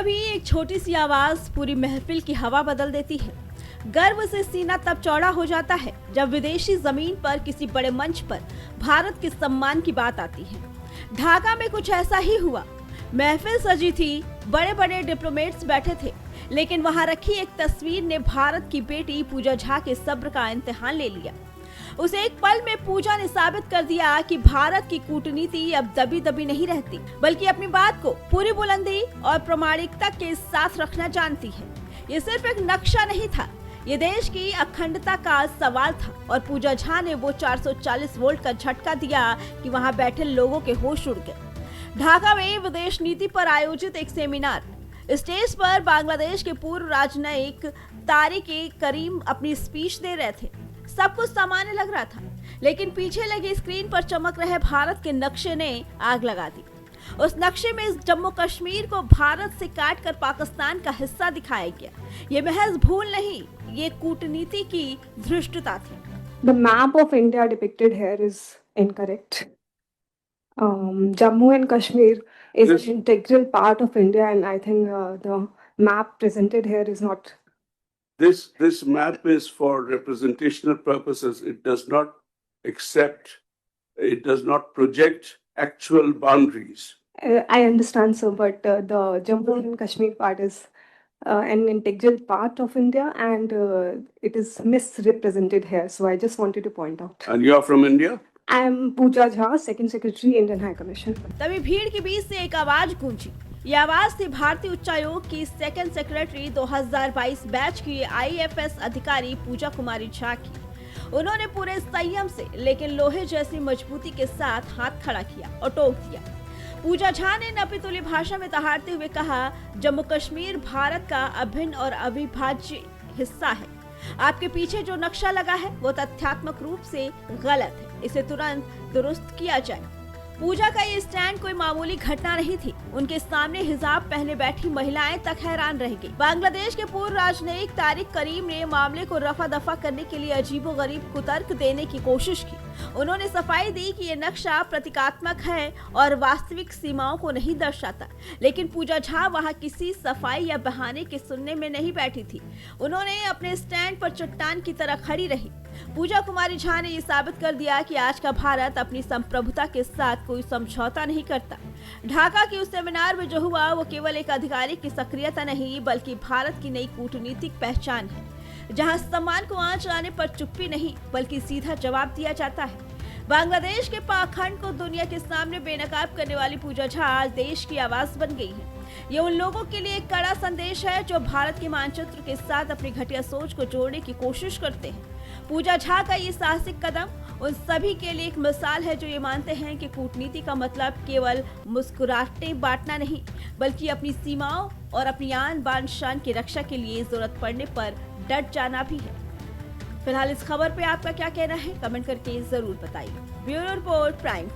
कभी एक छोटी सी आवाज पूरी महफिल की हवा बदल देती है। गर्व से सीना तब चौड़ा हो जाता है जब विदेशी जमीन पर किसी बड़े मंच पर भारत के सम्मान की बात आती है। ढाका में कुछ ऐसा ही हुआ। महफिल सजी थी, बड़े बड़े डिप्लोमेट्स बैठे थे, लेकिन वहां रखी एक तस्वीर ने भारत की बेटी पूजा झा के सब्र का इम्तिहान ले लिया। उस एक पल में पूजा ने साबित कर दिया कि भारत की कूटनीति अब दबी दबी नहीं रहती, बल्कि अपनी बात को पूरी बुलंदी और प्रामाणिकता के साथ रखना जानती है। ये सिर्फ एक नक्शा नहीं था, ये देश की अखंडता का सवाल था और पूजा झा ने वो 440 वोल्ट का झटका दिया कि वहां बैठे लोगों के होश उड़ गए। ढाका में विदेश नीति पर आयोजित एक सेमिनार स्टेज पर बांग्लादेश के पूर्व राजनयिक तारिक करीम अपनी स्पीच दे रहे थे। सब कुछ सामान्य लग रहा था, लेकिन पीछे लगी स्क्रीन पर चमक रहे भारत के नक्शे ने आग लगा दी। उस नक्शे में जम्मू कश्मीर को भारत से काटकर पाकिस्तान का हिस्सा दिखाया गया। ये महज भूल नहीं, ये कूटनीति की धृष्टता थी। The map of India depicted here is incorrect. Jammu and Kashmir is an integral part of India, and I think the map presented here is not. This map is for representational purposes. It does not project actual boundaries. I understand, sir, but the Jammu and Kashmir part is an integral part of India, and it is misrepresented here. So I just wanted to point out. And you are from India? I am Pooja Jha, Second Secretary, Indian High Commission. तभी भीड़ के बीच से एक आवाज गूंजी। ये आवाज थी भारतीय उच्चायोग की सेकंड सेक्रेटरी 2022 बैच की IFS अधिकारी पूजा कुमारी झा की। उन्होंने पूरे संयम से लेकिन लोहे जैसी मजबूती के साथ हाथ खड़ा किया और टोक दिया। पूजा झा ने नपी तुली भाषा में दहाड़ते हुए कहा, जम्मू कश्मीर भारत का अभिन्न और अविभाज्य हिस्सा है। आपके पीछे जो नक्शा लगा है वो तथ्यात्मक रूप से गलत है, इसे तुरंत दुरुस्त किया जाए। पूजा का ये स्टैंड कोई मामूली घटना नहीं थी। उनके सामने हिजाब पहने बैठी महिलाएं तक हैरान रह गई। बांग्लादेश के पूर्व राजनयिक तारिक करीम ने मामले को रफा दफा करने के लिए अजीबोगरीब कुतर्क देने की कोशिश की। उन्होंने सफाई दी कि ये नक्शा प्रतीकात्मक है और वास्तविक सीमाओं को नहीं दर्शाता, लेकिन पूजा झा वहां किसी सफाई या बहाने के सुनने में नहीं बैठी थी। उन्होंने अपने स्टैंड पर चट्टान की तरह खड़ी रही। पूजा कुमारी झा ने ये साबित कर दिया कि आज का भारत अपनी संप्रभुता के साथ कोई समझौता नहीं करता। ढाका के उस सेमिनार में जो हुआ वो केवल एक अधिकारी की सक्रियता नहीं, बल्कि भारत की नई कूटनीतिक पहचान है, जहां सम्मान को आंच आने पर चुप्पी नहीं बल्कि सीधा जवाब दिया जाता है। बांग्लादेश के पाखंड को दुनिया के सामने बेनकाब करने वाली पूजा झा आज देश की आवाज बन गई है। ये उन लोगों के लिए एक कड़ा संदेश है जो भारत के मानचित्र के साथ अपनी घटिया सोच को जोड़ने की कोशिश करते हैं। पूजा झा का ये साहसिक कदम उन सभी के लिए एक मिसाल है जो ये मानते हैं कि कूटनीति का मतलब केवल मुस्कुराहटे बांटना नहीं, बल्कि अपनी सीमाओं और अपनी आन बान शान की रक्षा के लिए जरूरत पड़ने पर डट जाना भी है। फिलहाल इस खबर पे आपका क्या कहना है, कमेंट करके जरूर बताइए। Bureau report, prime.